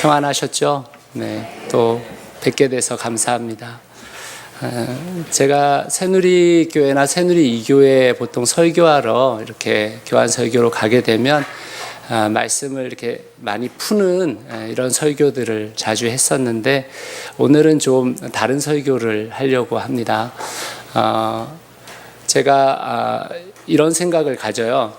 평안하셨죠? 네, 또 뵙게 돼서 감사합니다. 제가 새누리교회나 새누리 이교회에 보통 설교하러 이렇게 교환 설교로 가게 되면 말씀을 이렇게 많이 푸는 이런 설교들을 자주 했었는데, 오늘은 좀 다른 설교를 하려고 합니다. 제가 이런 생각을 가져요.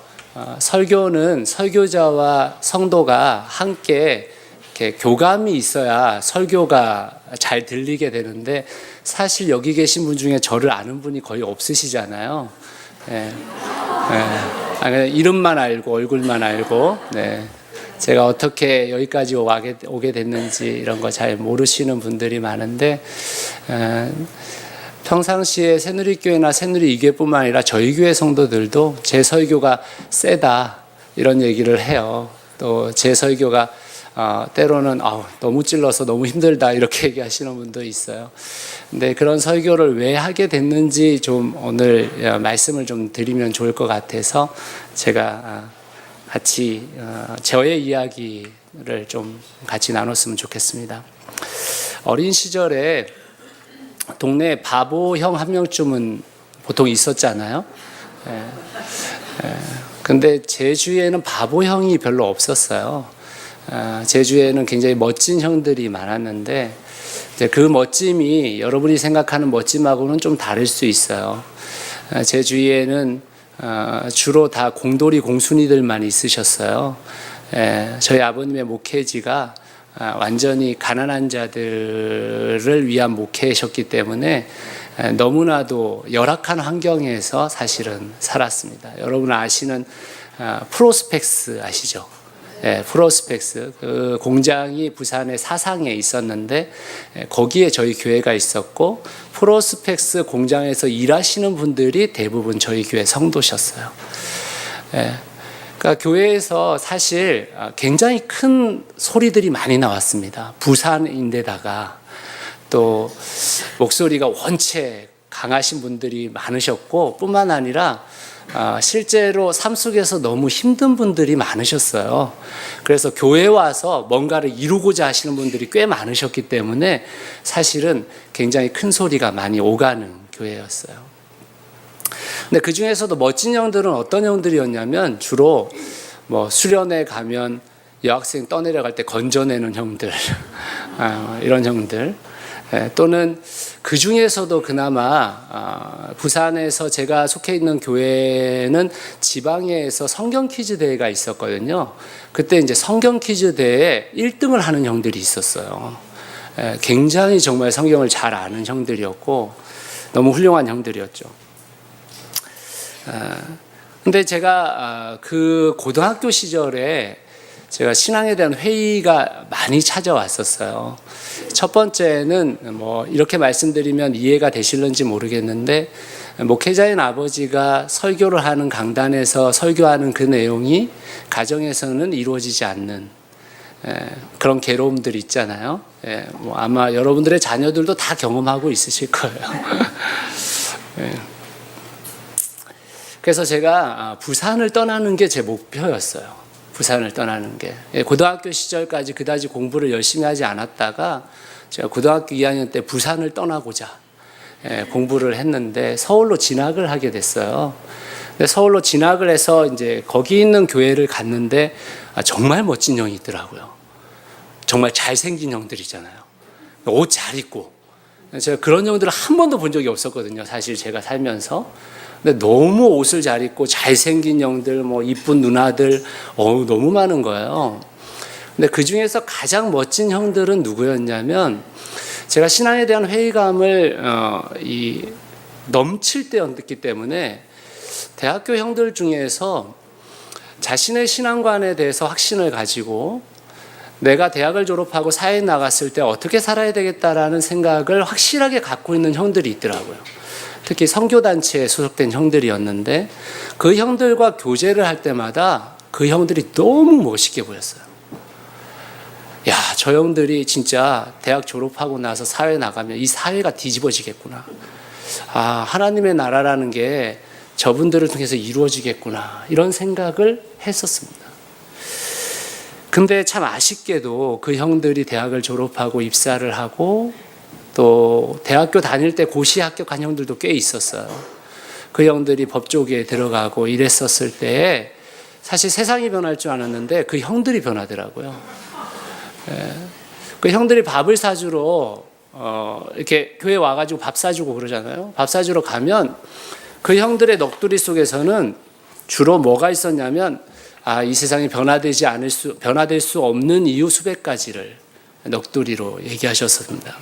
설교는 설교자와 성도가 함께 이렇게 교감이 있어야 설교가 잘 들리게 되는데, 사실 여기 계신 분 중에 저를 아는 분이 거의 없으시잖아요. 네. 네. 이름만 알고 얼굴만 알고, 네. 제가 어떻게 여기까지 오게 됐는지 이런 거 잘 모르시는 분들이 많은데, 평상시에 새누리교회나 새누리 이교회뿐만 아니라 저희 교회 성도들도 제 설교가 세다 이런 얘기를 해요. 또 제 설교가 때로는 너무 찔러서 너무 힘들다 이렇게 얘기하시는 분도 있어요. 근데 그런 설교를 왜 하게 됐는지 좀 오늘 말씀을 좀 드리면 좋을 것 같아서 제가 같이 저의 이야기를 좀 같이 나눴으면 좋겠습니다. 어린 시절에 동네에 바보 형 한 명쯤은 보통 있었잖아요. 근데 제 주위에는 바보 형이 별로 없었어요. 제 주위에는 굉장히 멋진 형들이 많았는데, 그 멋짐이 여러분이 생각하는 멋짐하고는 좀 다를 수 있어요. 제 주위에는 주로 다 공돌이 공순이들만 있으셨어요. 저희 아버님의 목회지가 완전히 가난한 자들을 위한 목회셨기 때문에 너무나도 열악한 환경에서 사실은 살았습니다. 여러분 아시는 프로스펙스 아시죠? 프로스펙스, 그 공장이 부산의 사상에 있었는데 거기에 저희 교회가 있었고, 프로스펙스 공장에서 일하시는 분들이 대부분 저희 교회 성도셨어요. 그러니까 교회에서 사실 굉장히 큰 소리들이 많이 나왔습니다. 부산인데다가 또 목소리가 원체 강하신 분들이 많으셨고, 뿐만 아니라 실제로 삶 속에서 너무 힘든 분들이 많으셨어요. 그래서 교회에 와서 뭔가를 이루고자 하시는 분들이 꽤 많으셨기 때문에 사실은 굉장히 큰 소리가 많이 오가는 교회였어요. 근데 그 중에서도 멋진 형들은 어떤 형들이었냐면, 주로 수련회 가면 여학생 떠내려갈 때 건져내는 형들, 이런 형들. 또는 그 중에서도 그나마 부산에서 제가 속해 있는 교회는 지방에서 성경 퀴즈 대회가 있었거든요. 그때 이제 성경 퀴즈 대회에 1등을 하는 형들이 있었어요. 굉장히 정말 성경을 잘 아는 형들이었고 너무 훌륭한 형들이었죠. 근데 제가 그 고등학교 시절에 제가 신앙에 대한 회의가 많이 찾아왔었어요. 첫 번째는 이렇게 말씀드리면 이해가 되실는지 모르겠는데, 목회자인 아버지가 설교를 하는 강단에서 설교하는 그 내용이 가정에서는 이루어지지 않는 그런 괴로움들이 있잖아요. 아마 여러분들의 자녀들도 다 경험하고 있으실 거예요. 그래서 제가 부산을 떠나는 게 제 목표였어요. 부산을 떠나는 게. 고등학교 시절까지 그다지 공부를 열심히 하지 않았다가 제가 고등학교 2학년 때 부산을 떠나고자 공부를 했는데 서울로 진학을 하게 됐어요. 근데 서울로 진학을 해서 이제 거기 있는 교회를 갔는데 정말 멋진 형이 있더라고요. 정말 잘생긴 형들이잖아요. 옷 잘 입고. 제가 그런 형들을 한 번도 본 적이 없었거든요. 사실 제가 살면서. 근데 너무 옷을 잘 입고 잘생긴 형들, 이쁜 누나들, 너무 많은 거예요. 근데 그 중에서 가장 멋진 형들은 누구였냐면, 제가 신앙에 대한 회의감을 넘칠 때였기 때문에 대학교 형들 중에서 자신의 신앙관에 대해서 확신을 가지고 내가 대학을 졸업하고 사회에 나갔을 때 어떻게 살아야 되겠다라는 생각을 확실하게 갖고 있는 형들이 있더라고요. 특히 선교단체에 소속된 형들이었는데, 그 형들과 교제를 할 때마다 그 형들이 너무 멋있게 보였어요. 야, 저 형들이 진짜 대학 졸업하고 나서 사회 나가면 이 사회가 뒤집어지겠구나. 하나님의 나라라는 게 저분들을 통해서 이루어지겠구나. 이런 생각을 했었습니다. 근데 참 아쉽게도 그 형들이 대학을 졸업하고 입사를 하고 또 대학교 다닐 때 고시 합격한 형들도 꽤 있었어요. 그 형들이 법조계에 들어가고 이랬었을 때에 사실 세상이 변할 줄 알았는데 그 형들이 변하더라고요. 그 형들이 밥을 사주러 이렇게 교회 와가지고 밥 사주고 그러잖아요. 밥 사주러 가면 그 형들의 넋두리 속에서는 주로 뭐가 있었냐면 이 세상이 변화될 수 없는 이유 수백 가지를 넋두리로 얘기하셨습니다.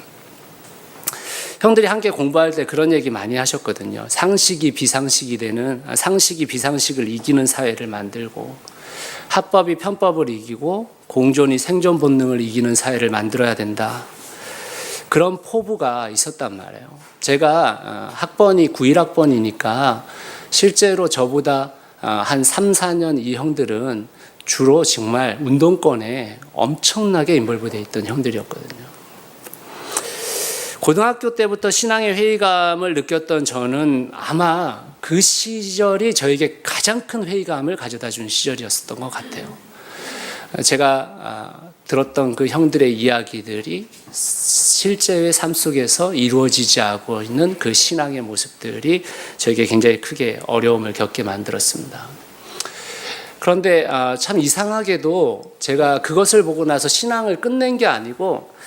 형들이 함께 공부할 때 그런 얘기 많이 하셨거든요. 상식이 비상식을 이기는 사회를 만들고, 합법이 편법을 이기고, 공존이 생존 본능을 이기는 사회를 만들어야 된다. 그런 포부가 있었단 말이에요. 제가 학번이 91학번이니까 실제로 저보다 한 3, 4년 이 형들은 주로 정말 운동권에 엄청나게 인볼브되어 있던 형들이었거든요. 고등학교 때부터 신앙의 회의감을 느꼈던 저는 아마 그 시절이 저에게 가장 큰 회의감을 가져다 준 시절이었던 것 같아요. 제가 들었던 그 형들의 이야기들이 실제의 삶 속에서 이루어지지 않고 있는 그 신앙의 모습들이 저에게 굉장히 크게 어려움을 겪게 만들었습니다. 그런데 참 이상하게도 제가 그것을 보고 나서 신앙을 끝낸 게 아니고,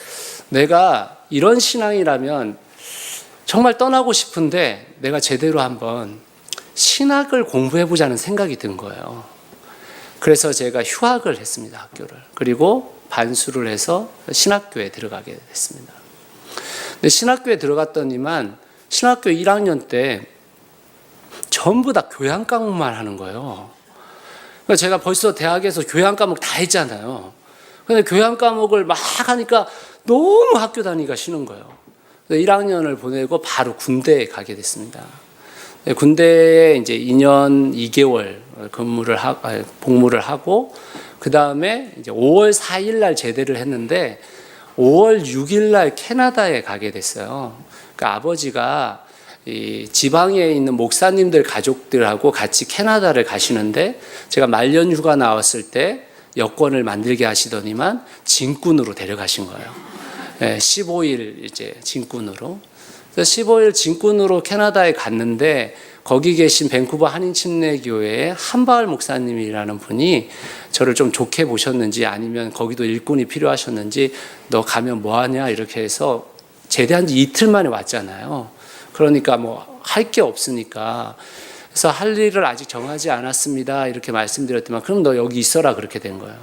내가 이런 신앙이라면 정말 떠나고 싶은데 내가 제대로 한번 신학을 공부해보자는 생각이 든 거예요. 그래서 제가 휴학을 했습니다, 학교를. 그리고 반수를 해서 신학교에 들어가게 됐습니다. 근데 신학교에 들어갔더니만 신학교 1학년 때 전부 다 교양 과목만 하는 거예요. 그러니까 제가 벌써 대학에서 교양 과목 다 했잖아요. 근데 교양 과목을 막 하니까 너무 학교 다니기가 싫은 거예요. 1학년을 보내고 바로 군대에 가게 됐습니다. 군대에 이제 2년 2개월 복무를 하고, 그 다음에 이제 5월 4일 날 제대를 했는데 5월 6일 날 캐나다에 가게 됐어요. 그러니까 아버지가 이 지방에 있는 목사님들 가족들하고 같이 캐나다를 가시는데, 제가 말년 휴가 나왔을 때 여권을 만들게 하시더니만 진군으로 데려가신 거예요. 15일 이제 진군으로. 15일 진군으로 캐나다에 갔는데, 거기 계신 밴쿠버 한인침례교회의 한바을 목사님이라는 분이 저를 좀 좋게 보셨는지, 아니면 거기도 일꾼이 필요하셨는지, 너 가면 뭐하냐 이렇게 해서, 제대한 지 이틀 만에 왔잖아요. 그러니까 뭐 할 게 없으니까, 그래서 할 일을 아직 정하지 않았습니다 이렇게 말씀드렸더만, 그럼 너 여기 있어라 그렇게 된 거예요.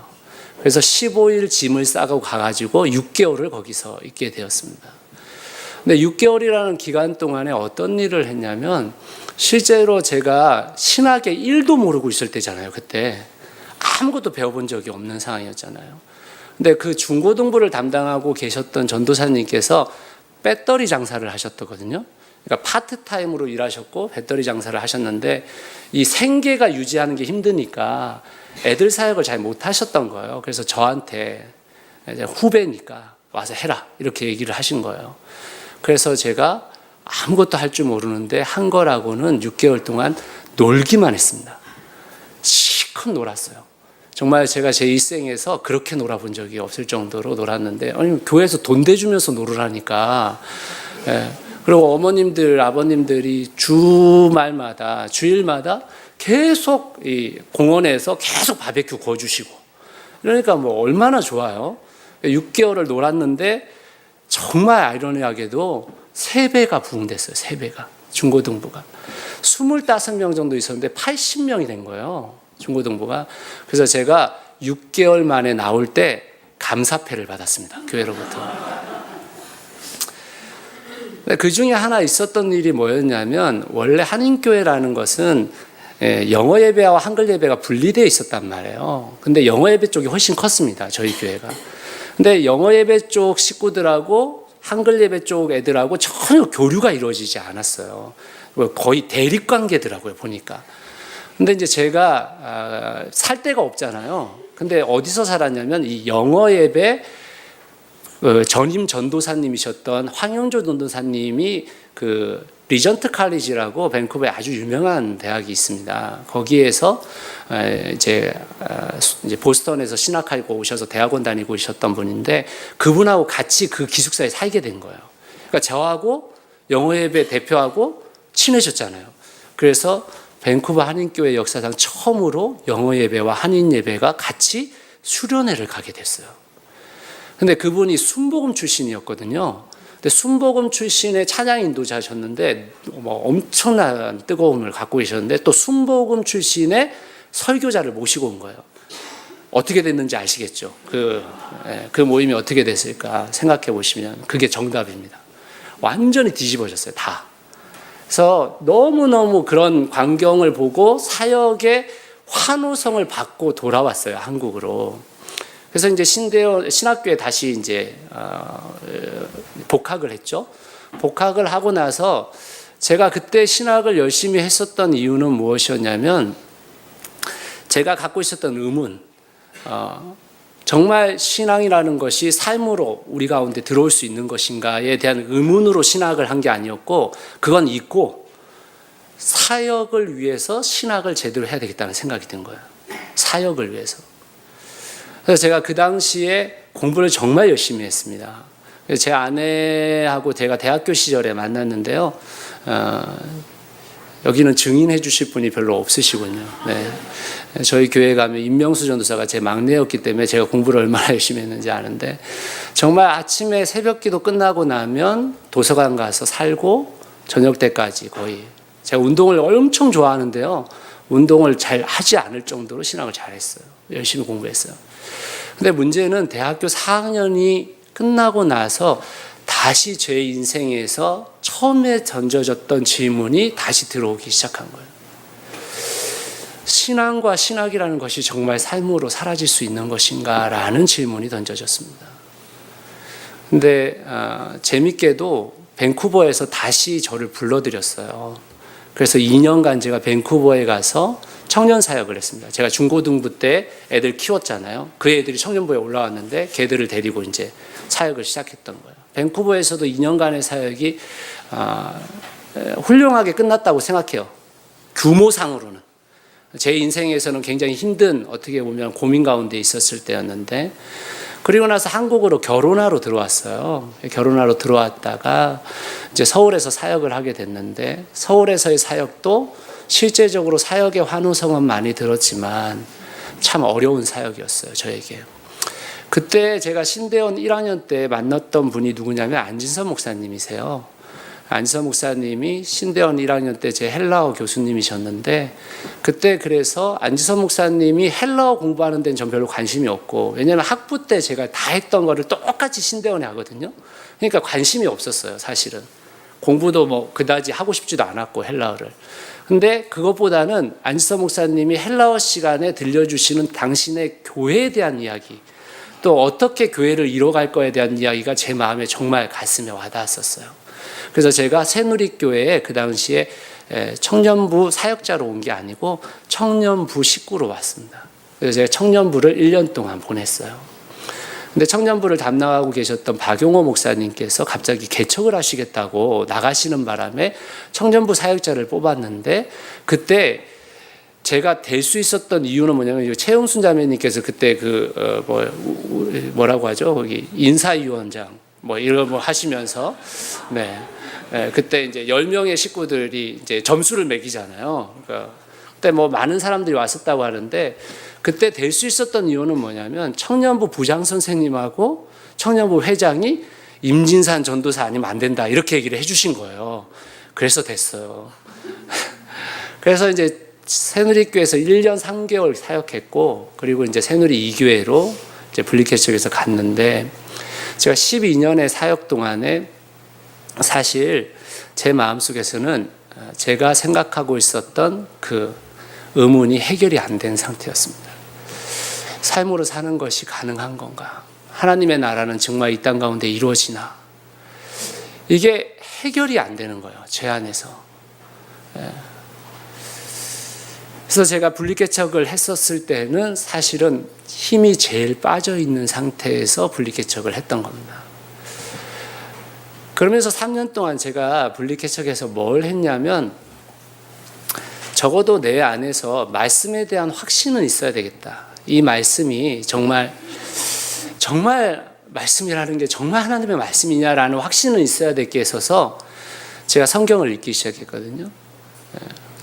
그래서 15일 짐을 싸고 가가지고 6개월을 거기서 있게 되었습니다. 근데 6개월이라는 기간 동안에 어떤 일을 했냐면, 실제로 제가 신학의 1도 모르고 있을 때잖아요. 그때 아무것도 배워본 적이 없는 상황이었잖아요. 근데 그 중고등부를 담당하고 계셨던 전도사님께서 배터리 장사를 하셨거든요. 그러니까 파트타임으로 일하셨고 배터리 장사를 하셨는데, 이 생계가 유지하는 게 힘드니까 애들 사역을 잘 못하셨던 거예요. 그래서 저한테 후배니까 와서 해라 이렇게 얘기를 하신 거예요. 그래서 제가 아무것도 할 줄 모르는데 한 거라고는 6개월 동안 놀기만 했습니다. 실컷 놀았어요. 정말 제가 제 일생에서 그렇게 놀아본 적이 없을 정도로 놀았는데, 아니 교회에서 돈 대주면서 놀으라니까. 그리고 어머님들, 아버님들이 주일마다 계속 이 공원에서 계속 바베큐 구워주시고, 그러니까 뭐 얼마나 좋아요. 6개월을 놀았는데 정말 아이러니하게도 3배가 부흥됐어요. 3배가. 중고등부가 25명 정도 있었는데 80명이 된 거예요. 중고등부가. 그래서 제가 6개월 만에 나올 때 감사패를 받았습니다. 교회로부터. 그 중에 하나 있었던 일이 뭐였냐면, 원래 한인교회라는 것은 영어 예배와 한글 예배가 분리되어 있었단 말이에요. 근데 영어 예배 쪽이 훨씬 컸습니다. 저희 교회가. 근데 영어 예배 쪽 식구들하고 한글 예배 쪽 애들하고 전혀 교류가 이루어지지 않았어요. 거의 대립 관계더라고요, 보니까. 근데 이제 제가 살 데가 없잖아요. 근데 어디서 살았냐면, 이 영어 예배 전임 전도사님이셨던 황영조 전도사님이 그 리전트 칼리지라고 밴쿠버에 아주 유명한 대학이 있습니다. 거기에서 이제 보스턴에서 신학하고 오셔서 대학원 다니고 오셨던 분인데 그분하고 같이 그 기숙사에 살게 된 거예요. 그러니까 저하고 영어예배 대표하고 친해졌잖아요. 그래서 밴쿠버 한인교회 역사상 처음으로 영어예배와 한인예배가 같이 수련회를 가게 됐어요. 근데 그분이 순복음 출신이었거든요. 근데 순복음 출신의 찬양 인도자셨는데 뭐 엄청난 뜨거움을 갖고 계셨는데 또 순복음 출신의 설교자를 모시고 온 거예요. 어떻게 됐는지 아시겠죠? 그 모임이 어떻게 됐을까 생각해 보시면 그게 정답입니다. 완전히 뒤집어졌어요, 다. 그래서 너무너무 그런 광경을 보고 사역의 환호성을 받고 돌아왔어요, 한국으로. 그래서 이제 신학교에 다시 이제 복학을 했죠. 복학을 하고 나서 제가 그때 신학을 열심히 했었던 이유는 무엇이었냐면 제가 갖고 있었던 의문, 정말 신앙이라는 것이 삶으로 우리 가운데 들어올 수 있는 것인가에 대한 의문으로 신학을 한 게 아니었고 그건 있고 사역을 위해서 신학을 제대로 해야 되겠다는 생각이 든 거예요. 사역을 위해서. 그래서 제가 그 당시에 공부를 정말 열심히 했습니다. 제 아내하고 제가 대학교 시절에 만났는데요. 여기는 증인해 주실 분이 별로 없으시군요. 네. 저희 교회 가면 임명수 전도사가 제 막내였기 때문에 제가 공부를 얼마나 열심히 했는지 아는데 정말 아침에 새벽 기도 끝나고 나면 도서관 가서 살고 저녁 때까지 거의 제가 운동을 엄청 좋아하는데요. 운동을 잘 하지 않을 정도로 신앙을 잘했어요. 열심히 공부했어요. 근데 문제는 대학교 4학년이 끝나고 나서 다시 제 인생에서 처음에 던져졌던 질문이 다시 들어오기 시작한 거예요. 신앙과 신학이라는 것이 정말 삶으로 사라질 수 있는 것인가? 라는 질문이 던져졌습니다. 근데 재밌게도 밴쿠버에서 다시 저를 불러들였어요. 그래서 2년간 제가 밴쿠버에 가서 청년 사역을 했습니다. 제가 중고등부 때 애들 키웠잖아요. 그 애들이 청년부에 올라왔는데 걔들을 데리고 이제 사역을 시작했던 거예요. 밴쿠버에서도 2년간의 사역이 훌륭하게 끝났다고 생각해요. 규모상으로는. 제 인생에서는 굉장히 힘든 어떻게 보면 고민 가운데 있었을 때였는데 그리고 나서 한국으로 결혼하러 들어왔어요. 결혼하러 들어왔다가 이제 서울에서 사역을 하게 됐는데 서울에서의 사역도 실제적으로 사역의 환호성은 많이 들었지만 참 어려운 사역이었어요, 저에게. 그때 제가 신대원 1학년 때 만났던 분이 누구냐면 안진서 목사님이세요. 안진서 목사님이 신대원 1학년 때 제 헬라어 교수님이셨는데 그때 그래서 안진서 목사님이 헬라어 공부하는 데는 전 별로 관심이 없고 왜냐하면 학부 때 제가 다 했던 거를 똑같이 신대원에 하거든요. 그러니까 관심이 없었어요, 사실은. 공부도 뭐 그다지 하고 싶지도 않았고 헬라어를. 근데 그것보다는 안진서 목사님이 헬라어 시간에 들려주시는 당신의 교회에 대한 이야기 또 어떻게 교회를 이뤄갈 거에 대한 이야기가 제 마음에 정말 가슴에 와닿았었어요. 그래서 제가 새누리교회에 그 당시에 청년부 사역자로 온 게 아니고 청년부 식구로 왔습니다. 그래서 제가 청년부를 1년 동안 보냈어요. 근데 청년부를 담당하고 계셨던 박용호 목사님께서 갑자기 개척을 하시겠다고 나가시는 바람에 청년부 사역자를 뽑았는데 그때 제가 될 수 있었던 이유는 뭐냐면 최용순 자매님께서 그때 뭐라고 하죠? 거기 인사위원장 뭐 이런 거 하시면서 그때 이제 10명의 식구들이 이제 점수를 매기잖아요. 그러니까 그때 뭐 많은 사람들이 왔었다고 하는데 그때 될 수 있었던 이유는 뭐냐면 청년부 부장 선생님하고 청년부 회장이 임진산 전도사 아니면 안 된다 이렇게 얘기를 해주신 거예요. 그래서 됐어요. 그래서 이제 새누리교회에서 1년 3개월 사역했고 그리고 이제 새누리 2교회로 이제 분리개척에서 갔는데 제가 12년의 사역 동안에 사실 제 마음속에서는 제가 생각하고 있었던 그 의문이 해결이 안 된 상태였습니다. 삶으로 사는 것이 가능한 건가? 하나님의 나라는 정말 이 땅 가운데 이루어지나? 이게 해결이 안 되는 거예요, 제 안에서. 그래서 제가 분리개척을 했었을 때는 사실은 힘이 제일 빠져 있는 상태에서 분리개척을 했던 겁니다. 그러면서 3년 동안 제가 분리개척에서 뭘 했냐면, 적어도 내 안에서 말씀에 대한 확신은 있어야 되겠다. 이 말씀이 정말 말씀이라는 게 정말 하나님의 말씀이냐라는 확신은 있어야 될 게 있어서 제가 성경을 읽기 시작했거든요.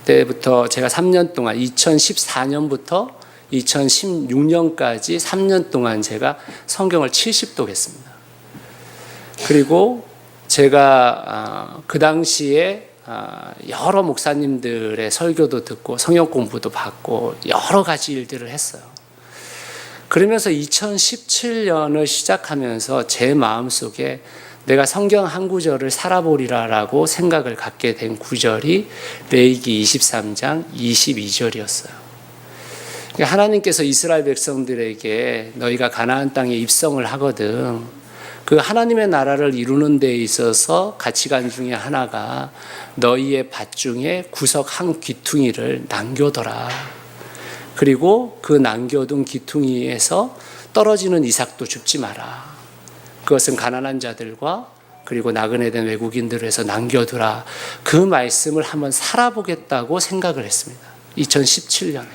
그때부터 제가 3년 동안 2014년부터 2016년까지 3년 동안 제가 성경을 70독 했습니다. 그리고 제가 그 당시에 여러 목사님들의 설교도 듣고 성경 공부도 받고 여러 가지 일들을 했어요. 그러면서 2017년을 시작하면서 제 마음속에 내가 성경 한 구절을 살아보리라라고 생각을 갖게 된 구절이 레위기 23장 22절이었어요. 하나님께서 이스라엘 백성들에게 너희가 가나안 땅에 입성을 하거든, 그 하나님의 나라를 이루는 데 있어서 가치관 중에 하나가 너희의 밭 중에 구석 한 귀퉁이를 남겨둬라. 그리고 그 남겨둔 귀퉁이에서 떨어지는 이삭도 줍지 마라. 그것은 가난한 자들과 그리고 나그네 된 외국인들을 해서 남겨두라. 그 말씀을 한번 살아보겠다고 생각을 했습니다. 2017년에.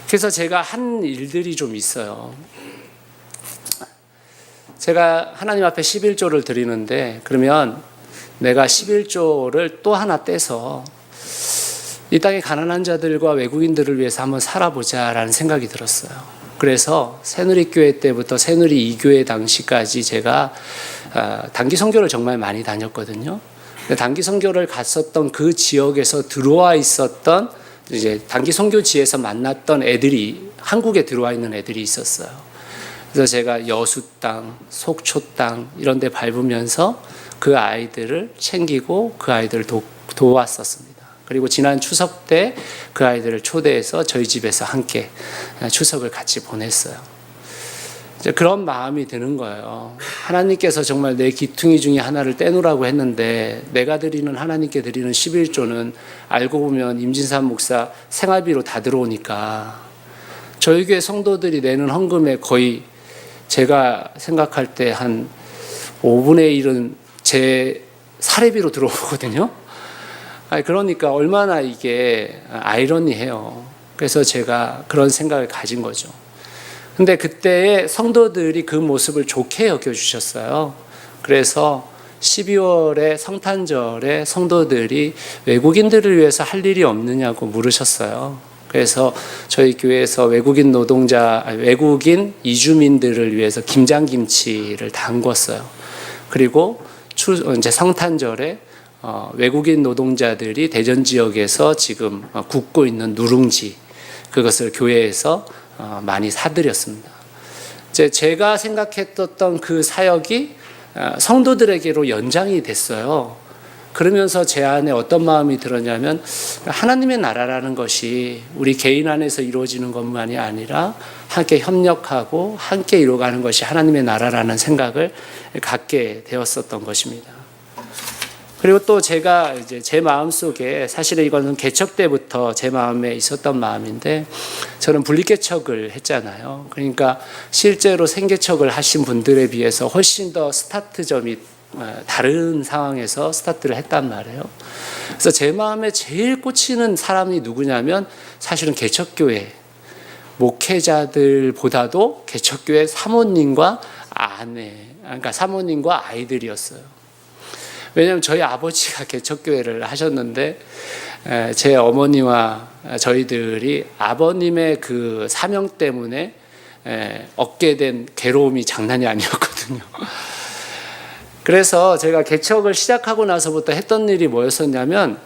그래서 제가 한 일들이 좀 있어요. 제가 하나님 앞에 11조를 드리는데, 그러면 내가 11조를 또 하나 떼서 이 땅의 가난한 자들과 외국인들을 위해서 한번 살아보자라는 생각이 들었어요. 그래서 새누리교회 때부터 새누리 2교회 당시까지 제가 단기 선교를 정말 많이 다녔거든요. 단기 선교를 갔었던 그 지역에서 들어와 있었던 이제 단기 선교지에서 만났던 애들이 한국에 들어와 있는 애들이 있었어요. 그래서 제가 여수 땅, 속초 땅 이런 데 밟으면서 그 아이들을 챙기고 그 아이들을 도왔었습니다. 그리고 지난 추석 때 그 아이들을 초대해서 저희 집에서 함께 추석을 같이 보냈어요. 이제 그런 마음이 드는 거예요. 하나님께서 정말 내 귀퉁이 중에 하나를 떼놓으라고 했는데 내가 드리는 하나님께 드리는 11조는 알고 보면 임진산 목사 생활비로 다 들어오니까 저희 교회 성도들이 내는 헌금에 거의 제가 생각할 때 한 5분의 1은 제 사례비로 들어오거든요. 그러니까 얼마나 이게 아이러니해요. 그래서 제가 그런 생각을 가진 거죠. 근데 그때의 성도들이 그 모습을 좋게 여겨주셨어요. 그래서 12월에 성탄절에 성도들이 외국인들을 위해서 할 일이 없느냐고 물으셨어요. 그래서 저희 교회에서 외국인 이주민들을 위해서 김장김치를 담궜어요. 그리고 이제 성탄절에 외국인 노동자들이 대전 지역에서 지금 굽고 있는 누룽지, 그것을 교회에서 많이 사드렸습니다. 제가 생각했던 그 사역이 성도들에게로 연장이 됐어요. 그러면서 제 안에 어떤 마음이 들었냐면, 하나님의 나라라는 것이 우리 개인 안에서 이루어지는 것만이 아니라 함께 협력하고 함께 이루어가는 것이 하나님의 나라라는 생각을 갖게 되었었던 것입니다. 그리고 또 제가 이제 제 마음속에, 사실은 이거는 개척 때부터 제 마음에 있었던 마음인데, 저는 분리개척을 했잖아요. 그러니까 실제로 생개척을 하신 분들에 비해서 훨씬 더 스타트점이 다른 상황에서 스타트를 했단 말이에요. 그래서 제 마음에 제일 꽂히는 사람이 누구냐면 사실은 개척교회 목회자들보다도 개척교회 사모님과 그러니까 사모님과 아이들이었어요. 왜냐하면 저희 아버지가 개척교회를 하셨는데 제 어머니와 저희들이 아버님의 그 사명 때문에 얻게 된 괴로움이 장난이 아니었거든요. 그래서 제가 개척을 시작하고 나서부터 했던 일이 뭐였었냐면,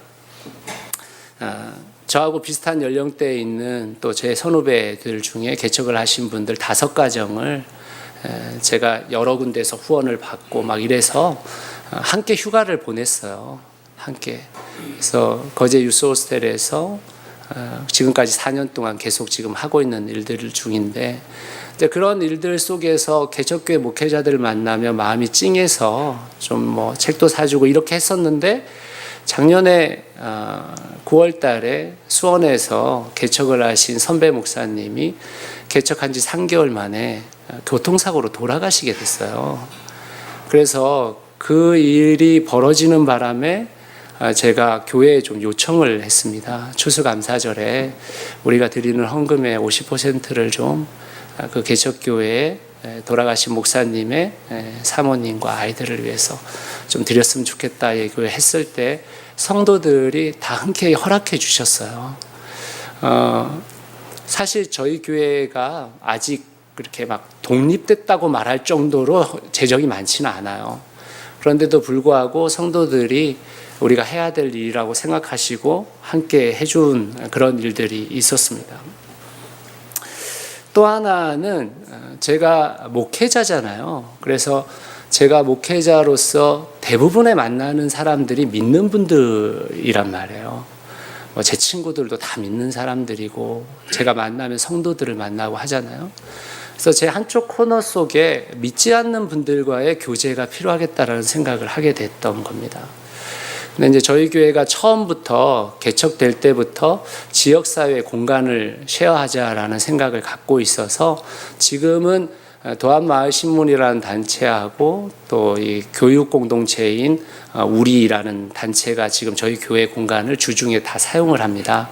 저하고 비슷한 연령대에 있는 또 제 선후배들 중에 개척을 하신 분들 5가정을 제가 여러 군데서 후원을 받고 막 이래서 함께 휴가를 보냈어요. 함께. 그래서 거제 유스호스텔에서 지금까지 4년 동안 계속 지금 하고 있는 일들 중인데, 그런 일들 속에서 개척교회 목회자들을 만나며 마음이 찡해서 좀 뭐 책도 사주고 이렇게 했었는데, 작년에 9월 달에 수원에서 개척을 하신 선배 목사님이 개척한 지 3개월 만에 교통사고로 돌아가시게 됐어요. 그래서 그 일이 벌어지는 바람에 제가 교회에 좀 요청을 했습니다. 추수감사절에 우리가 드리는 헌금의 50%를 좀 그 개척교회에 돌아가신 목사님의 사모님과 아이들을 위해서 좀 드렸으면 좋겠다 얘기를 했을 때 성도들이 다 흔쾌히 허락해 주셨어요. 사실 저희 교회가 아직 그렇게 막 독립됐다고 말할 정도로 재정이 많지는 않아요. 그런데도 불구하고 성도들이 우리가 해야 될 일이라고 생각하시고 함께 해준 그런 일들이 있었습니다. 또 하나는 제가 목회자잖아요. 그래서 제가 목회자로서 대부분의 만나는 사람들이 믿는 분들이란 말이에요. 제 친구들도 다 믿는 사람들이고 제가 만나면 성도들을 만나고 하잖아요. 그래서 제 한쪽 코너 속에 믿지 않는 분들과의 교제가 필요하겠다라는 생각을 하게 됐던 겁니다. 근데 이제 저희 교회가 처음부터 개척될 때부터 지역사회 공간을 쉐어하자라는 생각을 갖고 있어서 지금은 도안마을신문이라는 단체하고 또 이 교육공동체인 우리라는 단체가 지금 저희 교회 공간을 주중에 다 사용을 합니다.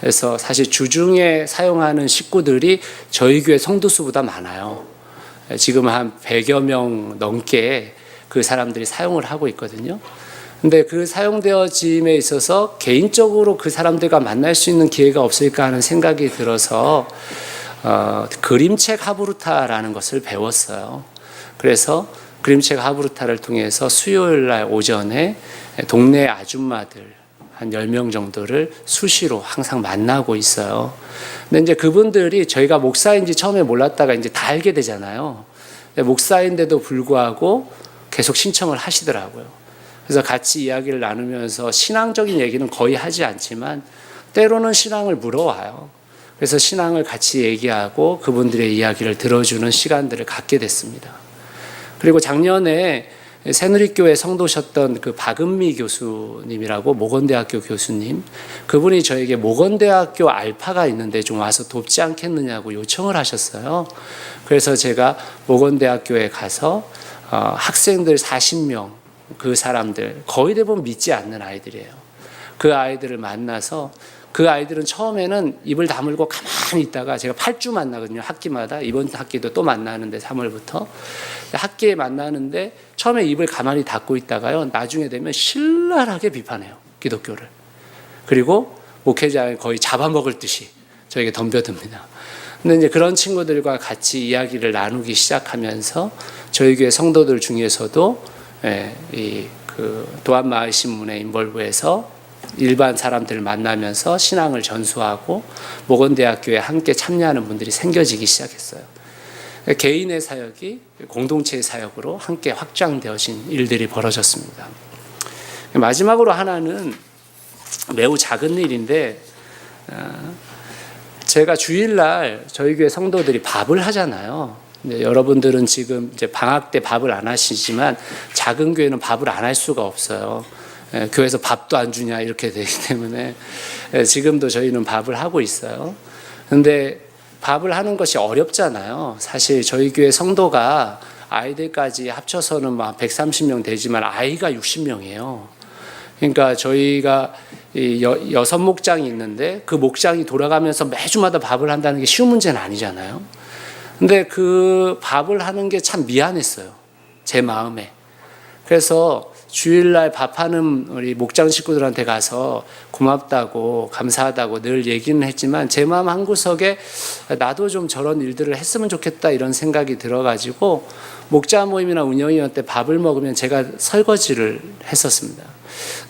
그래서 사실 주중에 사용하는 식구들이 저희 교회 성도수보다 많아요. 지금 한 100여 명 넘게 그 사람들이 사용을 하고 있거든요. 근데 그 사용되어짐에 있어서 개인적으로 그 사람들과 만날 수 있는 기회가 없을까 하는 생각이 들어서 그림책 하브루타라는 것을 배웠어요. 그래서 그림책 하브루타를 통해서 수요일 날 오전에 동네 아줌마들 한 10명 정도를 수시로 항상 만나고 있어요. 근데 이제 그분들이 저희가 목사인지 처음에 몰랐다가 이제 다 알게 되잖아요. 목사인데도 불구하고 계속 신청을 하시더라고요. 그래서 같이 이야기를 나누면서 신앙적인 얘기는 거의 하지 않지만 때로는 신앙을 물어와요. 그래서 신앙을 같이 얘기하고 그분들의 이야기를 들어주는 시간들을 갖게 됐습니다. 그리고 작년에 새누리교회 성도셨던 그 박은미 교수님이라고 모건대학교 교수님, 그분이 저에게 모건대학교 알파가 있는데 좀 와서 돕지 않겠느냐고 요청을 하셨어요. 그래서 제가 모건대학교에 가서 학생들 40명, 그 사람들 거의 대부분 믿지 않는 아이들이에요. 그 아이들을 만나서 그 아이들은 처음에는 입을 다물고 가만히 있다가 제가 8주 만나거든요. 학기마다. 이번 학기도 또 만나는데 3월부터 학기에 만나는데 처음에 입을 가만히 닫고 있다가요, 나중에 되면 신랄하게 비판해요, 기독교를. 그리고 목회자를 거의 잡아먹을 듯이 저에게 덤벼듭니다. 근데 이제 그런 친구들과 같이 이야기를 나누기 시작하면서 저희 교회 성도들 중에서도 도안마을신문에 인볼브해서 일반 사람들을 만나면서 신앙을 전수하고 모건대학교에 함께 참여하는 분들이 생겨지기 시작했어요. 개인의 사역이 공동체의 사역으로 함께 확장되어진 일들이 벌어졌습니다. 마지막으로 하나는 매우 작은 일인데, 제가 주일날 저희 교회 성도들이 밥을 하잖아요. 여러분들은 지금 이제 방학 때 밥을 안 하시지만 작은 교회는 밥을 안 할 수가 없어요. 교회에서 밥도 안 주냐 이렇게 되기 때문에 지금도 저희는 밥을 하고 있어요. 근데 밥을 하는 것이 어렵잖아요. 사실 저희 교회 성도가 아이들까지 합쳐서는 막 130명 되지만 아이가 60명이에요. 그러니까 저희가 6목장이 있는데 그 목장이 돌아가면서 매주마다 밥을 한다는 게 쉬운 문제는 아니잖아요. 근데 그 밥을 하는 게 참 미안했어요, 제 마음에. 그래서 주일날 밥하는 우리 목장 식구들한테 가서 고맙다고 감사하다고 늘 얘기는 했지만 제 마음 한구석에 나도 좀 저런 일들을 했으면 좋겠다 이런 생각이 들어가지고 목자 모임이나 운영위원 때 밥을 먹으면 제가 설거지를 했었습니다.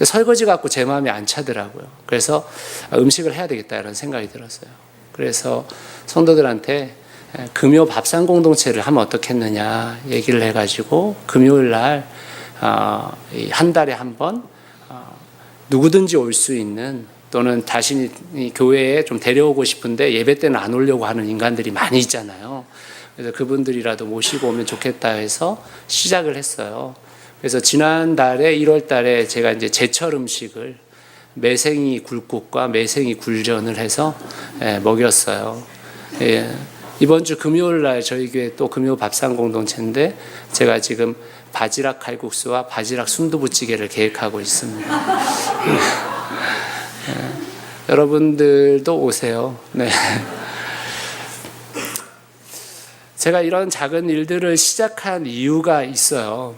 설거지 갖고 제 마음이 안 차더라고요. 그래서 음식을 해야 되겠다 이런 생각이 들었어요. 그래서 성도들한테 금요 밥상 공동체를 하면 어떻겠느냐 얘기를 해가지고 금요일 날 한 달에 한 번 누구든지 올 수 있는, 또는 자신이 교회에 좀 데려오고 싶은데 예배 때는 안 오려고 하는 인간들이 많이 있잖아요. 그래서 그분들이라도 모시고 오면 좋겠다 해서 시작을 했어요. 그래서 지난달에 1월 달에 제가 이제 제철 음식을 매생이 굴국과 매생이 굴전을 해서 먹였어요. 예. 이번 주 금요일 날 저희 교회 또 금요 밥상 공동체인데 제가 지금 바지락 칼국수와 바지락 순두부찌개를 계획하고 있습니다. 여러분들도 오세요. 네. 제가 이런 작은 일들을 시작한 이유가 있어요.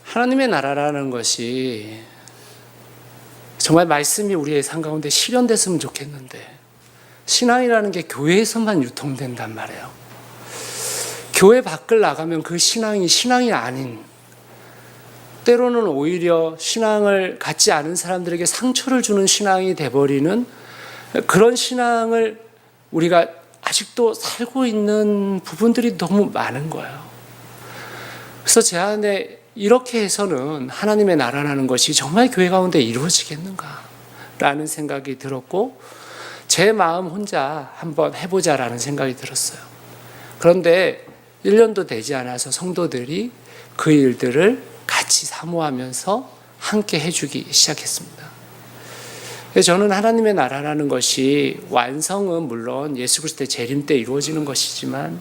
하나님의 나라라는 것이 정말 말씀이 우리의 삶 가운데 실현됐으면 좋겠는데 신앙이라는 게 교회에서만 유통된단 말이에요. 교회 밖을 나가면 그 신앙이 아닌, 때로는 오히려 신앙을 갖지 않은 사람들에게 상처를 주는 신앙이 돼버리는 그런 신앙을 우리가 아직도 살고 있는 부분들이 너무 많은 거예요. 그래서 제 안에 이렇게 해서는 하나님의 나라라는 것이 정말 교회 가운데 이루어지겠는가 라는 생각이 들었고, 제 마음 혼자 한번 해보자라는 생각이 들었어요. 그런데 1년도 되지 않아서 성도들이 그 일들을 같이 사모하면서 함께 해주기 시작했습니다. 저는 하나님의 나라라는 것이 완성은 물론 예수 그리스도의 재림 때 이루어지는 것이지만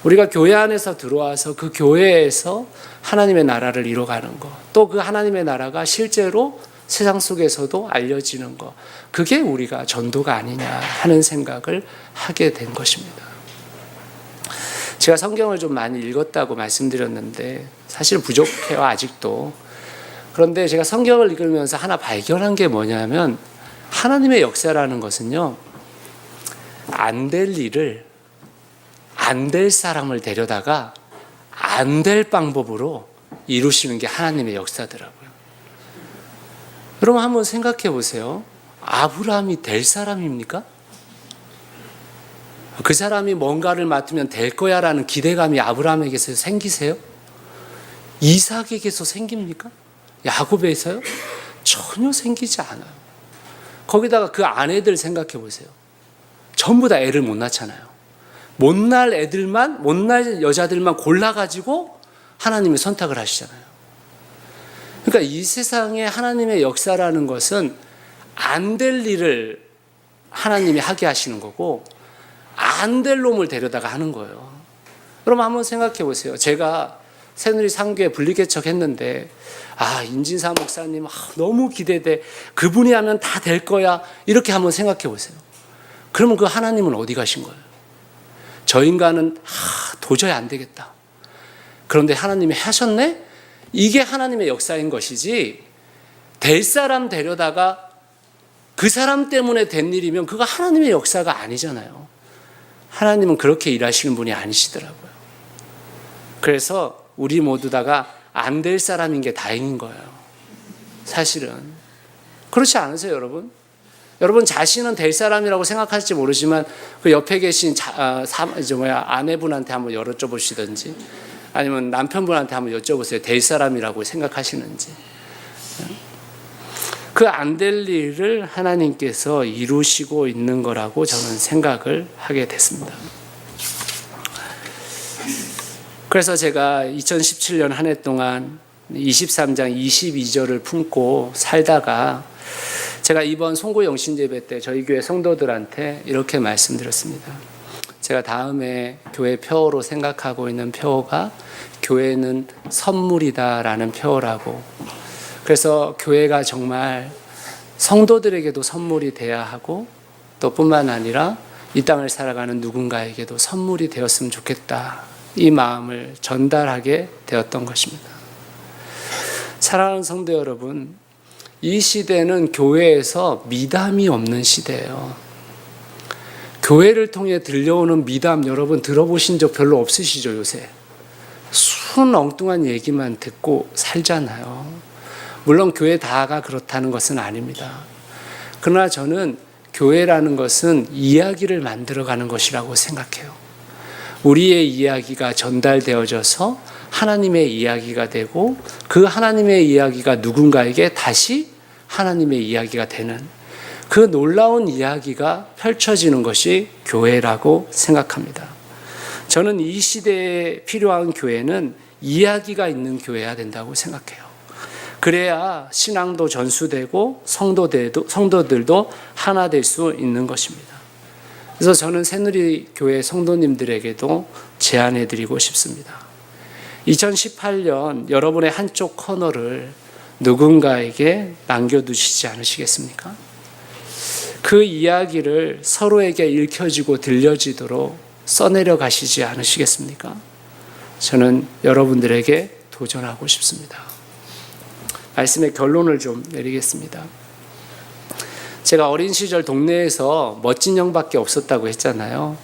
우리가 교회 안에서 들어와서 그 교회에서 하나님의 나라를 이뤄가는 것, 또 그 하나님의 나라가 실제로 세상 속에서도 알려지는 것, 그게 우리가 전도가 아니냐 하는 생각을 하게 된 것입니다. 제가 성경을 좀 많이 읽었다고 말씀드렸는데 사실 부족해요, 아직도. 그런데 제가 성경을 읽으면서 하나 발견한 게 뭐냐면, 하나님의 역사라는 것은요, 안 될 일을 안 될 사람을 데려다가 안 될 방법으로 이루시는 게 하나님의 역사더라고요. 여러분 한번 생각해 보세요. 아브라함이 될 사람입니까? 그 사람이 뭔가를 맡으면 될 거야 라는 기대감이 아브라함에게서 생기세요? 이삭에게서 생깁니까? 야곱에서요? 전혀 생기지 않아요. 거기다가 그 아내들 생각해 보세요. 전부 다 애를 못 낳잖아요. 못날 애들만, 못날 여자들만 골라가지고 하나님이 선택을 하시잖아요. 그러니까 이 세상에 하나님의 역사라는 것은 안 될 일을 하나님이 하게 하시는 거고 안 될 놈을 데려다가 하는 거예요. 여러분 한번 생각해 보세요. 제가 새누리 상교회 분리개척 했는데 인진사 목사님 너무 기대돼. 그분이 하면 다 될 거야. 이렇게 한번 생각해 보세요. 그러면 그 하나님은 어디 가신 거예요? 저 인간은 도저히 안 되겠다. 그런데 하나님이 하셨네? 이게 하나님의 역사인 것이지, 될 사람 데려다가 그 사람 때문에 된 일이면 그거 하나님의 역사가 아니잖아요. 하나님은 그렇게 일하시는 분이 아니시더라고요. 그래서 우리 모두 다가 안 될 사람인 게 다행인 거예요. 사실은. 그렇지 않으세요, 여러분? 여러분 자신은 될 사람이라고 생각할지 모르지만 그 옆에 계신 아내분한테 한번 여쭤보시든지 아니면 남편분한테 한번 여쭤보세요. 될 사람이라고 생각하시는지. 그 안 될 일을 하나님께서 이루시고 있는 거라고 저는 생각을 하게 됐습니다. 그래서 제가 2017년 한 해 동안 23장 22절을 품고 살다가 제가 이번 송구 영신예배 때 저희 교회 성도들한테 이렇게 말씀드렸습니다. 제가 다음에 교회 표어로 생각하고 있는 표어가 교회는 선물이다라는 표어라고. 그래서 교회가 정말 성도들에게도 선물이 돼야 하고 또 뿐만 아니라 이 땅을 살아가는 누군가에게도 선물이 되었으면 좋겠다. 이 마음을 전달하게 되었던 것입니다. 사랑하는 성도 여러분, 이 시대는 교회에서 미담이 없는 시대예요. 교회를 통해 들려오는 미담 여러분 들어보신 적 별로 없으시죠, 요새? 순 엉뚱한 얘기만 듣고 살잖아요. 물론 교회 다가 그렇다는 것은 아닙니다. 그러나 저는 교회라는 것은 이야기를 만들어가는 것이라고 생각해요. 우리의 이야기가 전달되어져서 하나님의 이야기가 되고 그 하나님의 이야기가 누군가에게 다시 하나님의 이야기가 되는 그 놀라운 이야기가 펼쳐지는 것이 교회라고 생각합니다. 저는 이 시대에 필요한 교회는 이야기가 있는 교회여야 된다고 생각해요. 그래야 신앙도 전수되고 성도들도 하나 될 수 있는 것입니다. 그래서 저는 새누리교회 성도님들에게도 제안해드리고 싶습니다. 2018년 여러분의 한쪽 코너를 누군가에게 남겨두시지 않으시겠습니까? 그 이야기를 서로에게 읽혀지고 들려지도록 써내려 가시지 않으시겠습니까? 저는 여러분들에게 도전하고 싶습니다. 말씀의 결론을 좀 내리겠습니다. 제가 어린 시절 동네에서 멋진 형밖에 없었다고 했잖아요.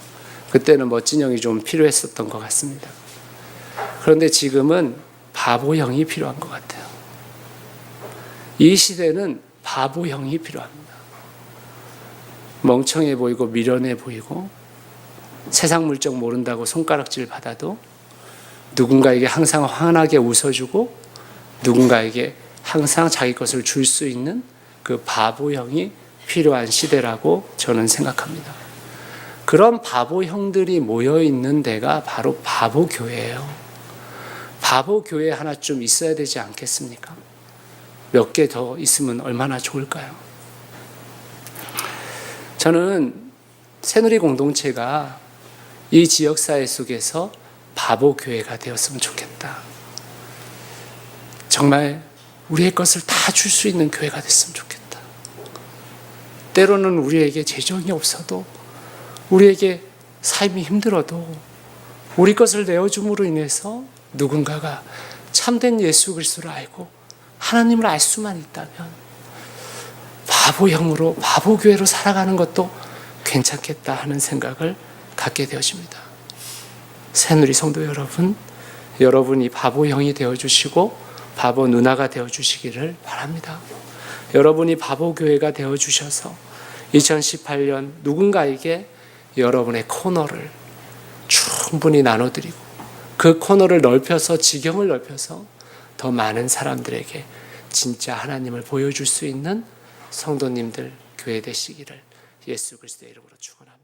그때는 멋진 형이 좀 필요했었던 것 같습니다. 그런데 지금은 바보 형이 필요한 것 같아요. 이 시대는 바보 형이 필요합니다. 멍청해 보이고 미련해 보이고 세상 물정 모른다고 손가락질 받아도 누군가에게 항상 환하게 웃어주고 누군가에게 항상 자기 것을 줄 수 있는 그 바보 형이 필요한 시대라고 저는 생각합니다. 그런 바보 형들이 모여 있는 데가 바로 바보 교회예요. 바보 교회 하나쯤 있어야 되지 않겠습니까? 몇 개 더 있으면 얼마나 좋을까요? 저는 새누리 공동체가 이 지역사회 속에서 바보 교회가 되었으면 좋겠다. 정말 우리의 것을 다 줄 수 있는 교회가 됐으면 좋겠다. 때로는 우리에게 재정이 없어도, 우리에게 삶이 힘들어도 우리 것을 내어줌으로 인해서 누군가가 참된 예수 그리스도를 알고 하나님을 알 수만 있다면 바보형으로, 바보교회로 살아가는 것도 괜찮겠다 하는 생각을 갖게 되어집니다. 새누리 성도 여러분, 여러분이 바보형이 되어주시고 바보 누나가 되어주시기를 바랍니다. 여러분이 바보교회가 되어주셔서 2018년 누군가에게 여러분의 코너를 충분히 나눠드리고 그 코너를 넓혀서, 지경을 넓혀서 더 많은 사람들에게 진짜 하나님을 보여줄 수 있는 성도님들 교회 되시기를 예수 그리스도의 이름으로 축원합니다.